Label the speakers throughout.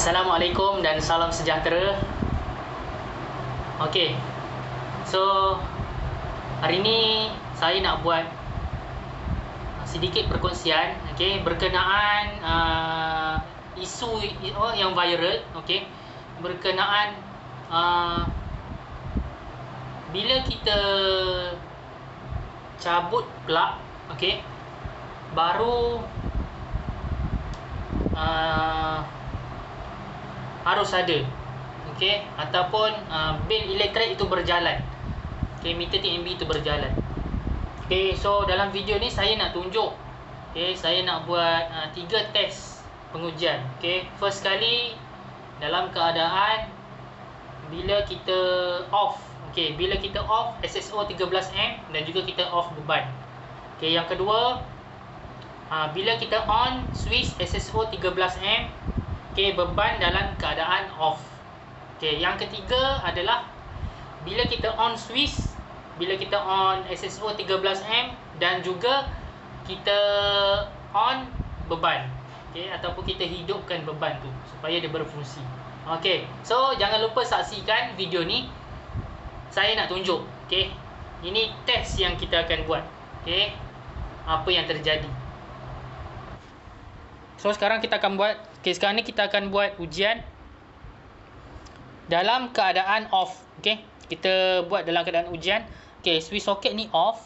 Speaker 1: Assalamualaikum dan salam sejahtera. Okey. So hari ni saya nak buat sedikit perkongsian, okey, berkenaan isu yang viral, okey, berkenaan bila kita cabut plug, okey, baru harus ada, okey, ataupun bil elektrik itu berjalan, okey, meter TMB itu berjalan. Okey, so dalam video ni saya nak tunjuk, okey, saya nak buat 3 test pengujian. Okey, first kali dalam keadaan bila kita off, okey, bila kita off SSO 13A dan juga kita off beban. Okey, yang kedua, bila kita on switch SSO 13A, okey, beban dalam keadaan off. Okey, yang ketiga adalah bila kita on switch, bila kita on SSO 13A dan juga kita on beban, okey, ataupun kita hidupkan beban tu supaya dia berfungsi. Okey, so jangan lupa saksikan video ni. Saya nak tunjuk, okey, ini test yang kita akan buat, okey, apa yang terjadi. So sekarang kita akan buat, sekarang ni kita akan buat ujian dalam keadaan off. Okey, kita buat dalam keadaan ujian. Okey, switch soket ni off.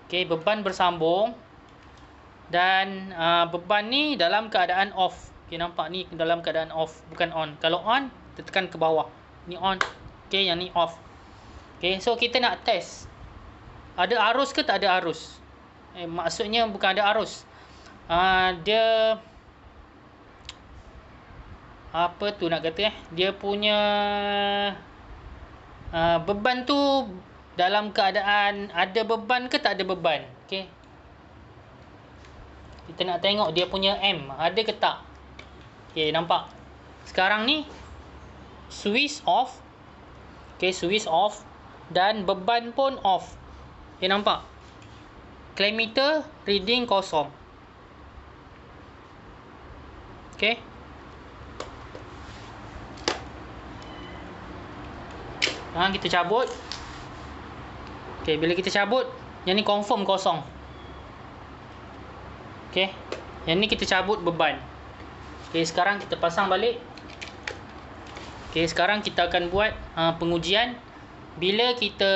Speaker 1: Okey, beban bersambung dan beban ni dalam keadaan off. Okey, nampak ni dalam keadaan off, bukan on. Kalau on, kita tekan ke bawah. Ni on. Okey, yang ni off. Okey, so kita nak test ada arus ke tak ada arus. Maksudnya bukan ada arus. Dia apa tu nak kata, dia punya beban tu dalam keadaan ada beban ke tak ada beban. Okey, kita nak tengok dia punya M ada ke tak. Okey, nampak sekarang ni switch off. Okey, switch off dan beban pun off. Okey, nampak clamp meter reading kosong. Okey, kita cabut. Okey, bila kita cabut, yang ni confirm kosong. Okey, yang ni kita cabut beban. Okey, sekarang kita pasang balik. Okey, sekarang kita akan buat pengujian bila kita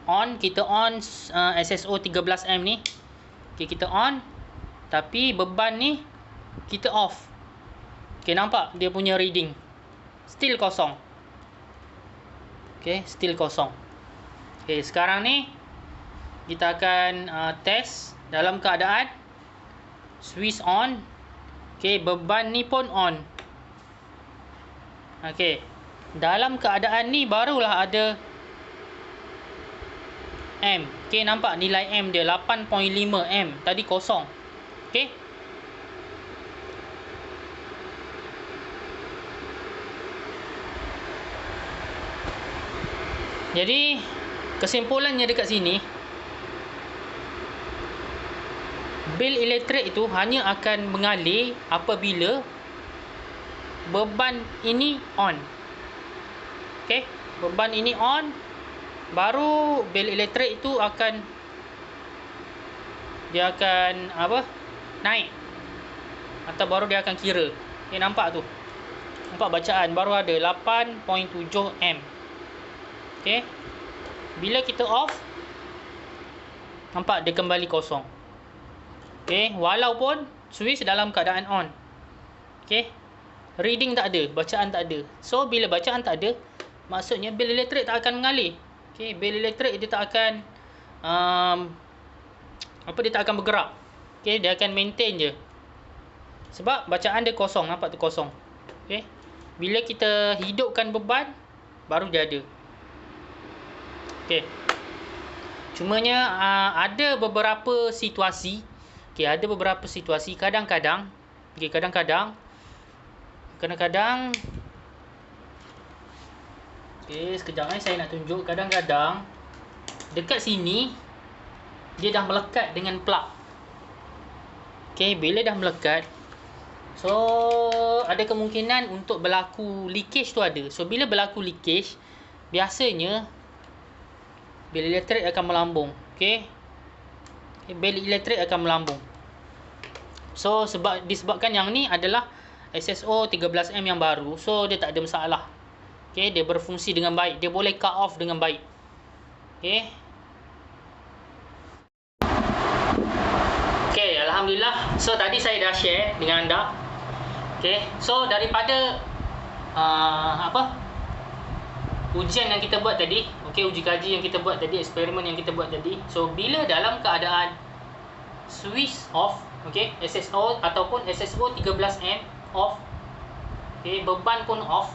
Speaker 1: on SSO 13A ni. Okey, kita on tapi beban ni kita off. Okey, nampak dia punya reading still kosong. Okey, still kosong. Okey, sekarang ni kita akan test dalam keadaan switch on. Okey, beban ni pun on. Okey, dalam keadaan ni barulah ada M. Okey, nampak nilai M dia 8.5 M. Tadi kosong. Okey, jadi kesimpulannya dekat sini, bil elektrik itu hanya akan mengalir apabila beban ini on. Okey, beban ini on, baru bil elektrik itu akan naik, atau baru dia akan kira. Okey, nampak tu, nampak bacaan baru ada 8.7 M. Okey, bila kita off, nampak dia kembali kosong. Okey, walaupun switch dalam keadaan on. Okey, reading tak ada, bacaan tak ada. So bila bacaan tak ada, maksudnya bil elektrik tak akan mengalir. Okey, bil elektrik dia tak akan dia tak akan bergerak. Okey, dia akan maintain je. Sebab bacaan dia kosong, nampak tu kosong. Okey, bila kita hidupkan beban, baru dia ada. Okey, cumanya ada beberapa situasi. Okey, ada beberapa situasi kadang-kadang, okey, kadang-kadang okey, sekejap saya nak tunjuk. Kadang-kadang dekat sini dia dah melekat dengan plug. Okey, bila dah melekat, So ada kemungkinan untuk berlaku leakage tu ada. So bila berlaku leakage, biasanya bil elektrik akan melambung. Okey. Bil elektrik akan melambung. So disebabkan yang ni adalah SSO 13M yang baru, so dia tak ada masalah. Okey, dia berfungsi dengan baik. Dia boleh cut off dengan baik. Okey. Okey, alhamdulillah. So tadi saya dah share dengan anda. Okey. So daripada ujian yang kita buat tadi, okey, uji kaji yang kita buat tadi, eksperimen yang kita buat tadi. So bila dalam keadaan switch off, okey, SSO ataupun SSO 13M off, okey, beban pun off.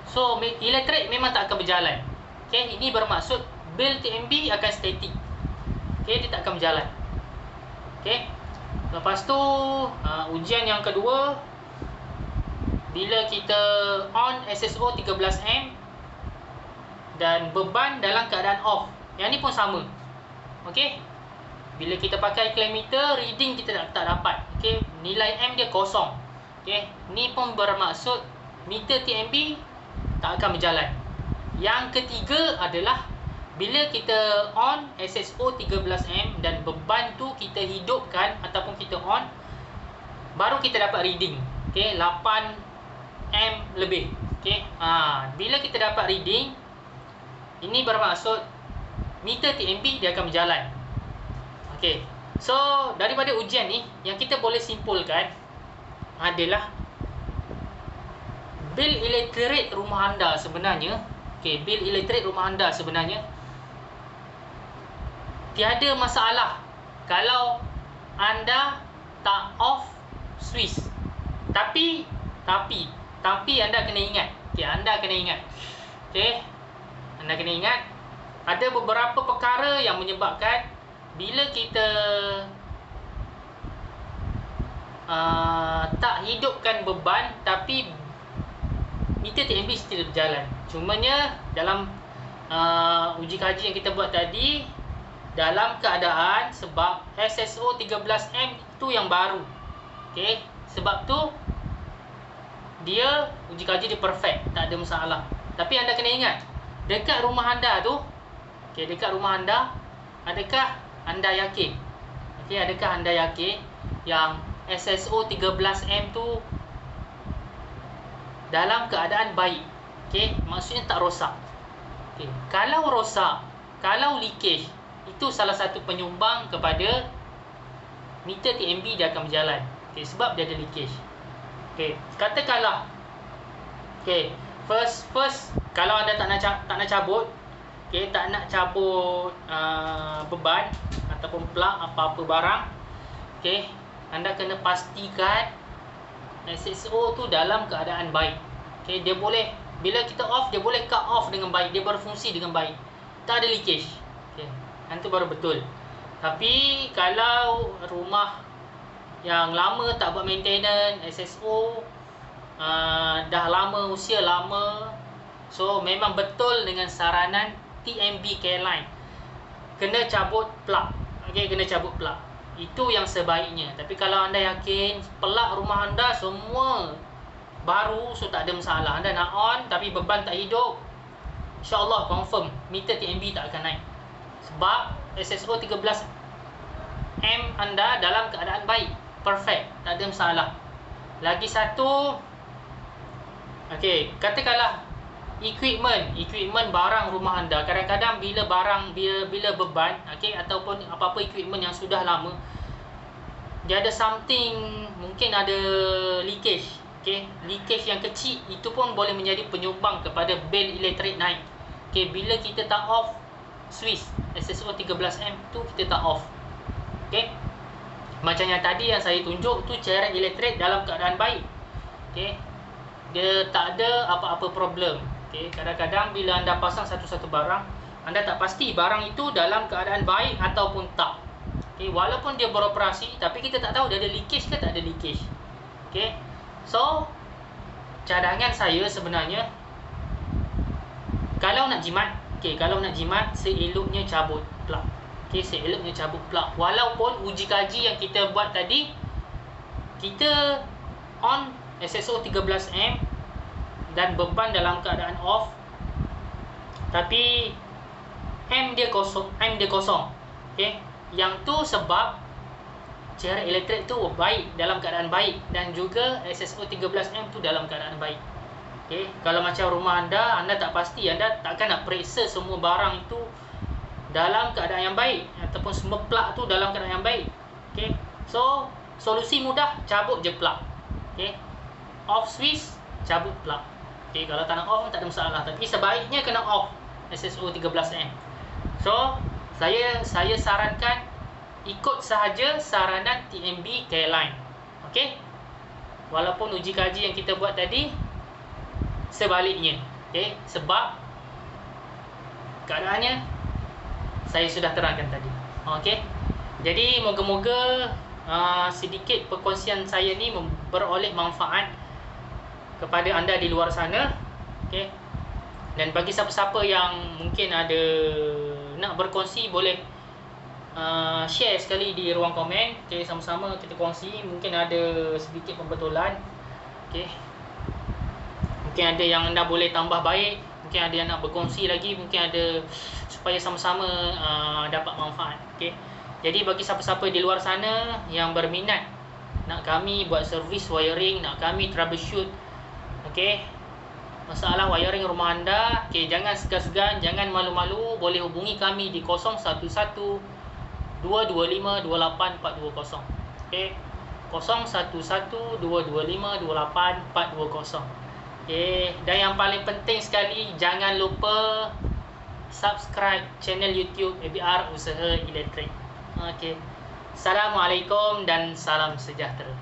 Speaker 1: So elektrik memang tak akan berjalan. Okey, ini bermaksud bil TMB akan statik. Okey, dia tak akan berjalan. Okey. Lepas tu ujian yang kedua, bila kita on SSO 13M dan beban dalam keadaan off. Yang ni pun sama. Okey. Bila kita pakai klemeter, reading kita tak dapat. Okey, nilai M dia kosong. Okey, ni pun bermaksud meter TMB tak akan berjalan. Yang ketiga adalah bila kita on SSO 13M dan beban tu kita hidupkan ataupun kita on, baru kita dapat reading. Okey, 8M lebih. Okey. Bila kita dapat reading, ini bermaksud meter TMB dia akan berjalan. Okey. So, daripada ujian ni yang kita boleh simpulkan adalah bil elektrik rumah anda sebenarnya, okey, bil elektrik rumah anda sebenarnya tiada masalah kalau anda tak off switch. Tapi anda kena ingat. Okey, anda kena ingat. Okey. Anda kena ingat ada beberapa perkara yang menyebabkan bila kita tak hidupkan beban tapi meter TMB still berjalan. Cumanya dalam uji kaji yang kita buat tadi, dalam keadaan sebab SSO 13M itu yang baru. Okey, sebab tu dia uji kaji dia perfect, tak ada masalah. Tapi anda kena ingat, dekat rumah anda tu, okey, dekat rumah anda, adakah anda yakin? Okey, adakah anda yakin yang SSO 13M tu dalam keadaan baik? Okey, maksudnya tak rosak. Okey, kalau rosak, kalau leakage, itu salah satu penyumbang kepada meter TMB dia akan berjalan. Okey, sebab dia ada leakage. Okey, katakanlah, okey, first kalau anda tak nak cabut, okey, tak nak cabut beban ataupun plug apa-apa barang, okey, anda kena pastikan SSO tu dalam keadaan baik. Okey, dia boleh, bila kita off, dia boleh cut off dengan baik, dia berfungsi dengan baik, tak ada leakage. Okey, itu baru betul. Tapi kalau rumah yang lama tak buat maintenance, SSO dah lama, usia lama, so memang betul dengan saranan TMB Careline, kena cabut plug. Okey, kena cabut plug. Itu yang sebaiknya. Tapi kalau anda yakin plug rumah anda semua baru, so tak ada masalah, anda nak on tapi beban tak hidup, InsyaAllah confirm meter TMB tak akan naik. Sebab SSO 13M anda dalam keadaan baik, perfect, tak ada masalah. Lagi satu, okey, katakanlah equipment barang rumah anda, kadang-kadang bila beban, okey, ataupun apa-apa equipment yang sudah lama, dia ada something, mungkin ada leakage. Okey, leakage yang kecil itu pun boleh menjadi penyumbang kepada bil elektrik naik. Okey, bila kita tak off switch SSO 13M tu, kita tak off. Okey, macam yang tadi yang saya tunjuk tu, cairan elektrik dalam keadaan baik. Okey, dia tak ada apa-apa problem. Okey, kadang-kadang bila anda pasang satu-satu barang, anda tak pasti barang itu dalam keadaan baik ataupun tak. Okey, walaupun dia beroperasi, tapi kita tak tahu dia ada leakage ke tak ada leakage. Okey, so cadangan saya sebenarnya, kalau nak jimat, okey, kalau nak jimat, seeloknya cabut plug. Okey, seeloknya cabut plug. Walaupun uji kaji yang kita buat tadi, kita on SSO 13M dan beban dalam keadaan off, tapi M dia kosong. Okey, yang tu sebab cairan elektrik tu baik, dalam keadaan baik, dan juga SSO 13M tu dalam keadaan baik. Okey, kalau macam rumah anda tak pasti, anda takkan nak periksa semua barang itu dalam keadaan yang baik ataupun semua plug tu dalam keadaan yang baik. Okey, so solusi mudah, cabut je plug. Okey, off switch, cabut plug. Okey, kalau tak nak off tak ada masalah, tapi sebaiknya kena off SSO 13M. So saya sarankan ikut sahaja saranan TMB Careline. Okey, walaupun uji kaji yang kita buat tadi sebaliknya. Okey, sebab keadaannya saya sudah terangkan tadi. Okey, jadi moga-moga sedikit perkongsian saya ni beroleh manfaat kepada anda di luar sana. Okey, dan bagi siapa-siapa yang mungkin ada nak berkongsi, boleh share sekali di ruang komen. Okey, sama-sama kita kongsi. Mungkin ada sedikit pembetulan. Okey, mungkin ada yang anda boleh tambah baik, mungkin ada yang nak berkongsi lagi, mungkin ada, supaya sama-sama dapat manfaat. Okey, jadi bagi siapa-siapa di luar sana yang berminat nak kami buat servis wiring, nak kami troubleshoot, okey, masalah wiring rumah anda, okey, jangan segan-segan, jangan malu-malu, boleh hubungi kami di 011 225 28420. Okey, 011 225 28420. Okey, dan yang paling penting sekali, jangan lupa subscribe channel YouTube ABR Usaha Elektrik. Okey, Assalamualaikum dan salam sejahtera.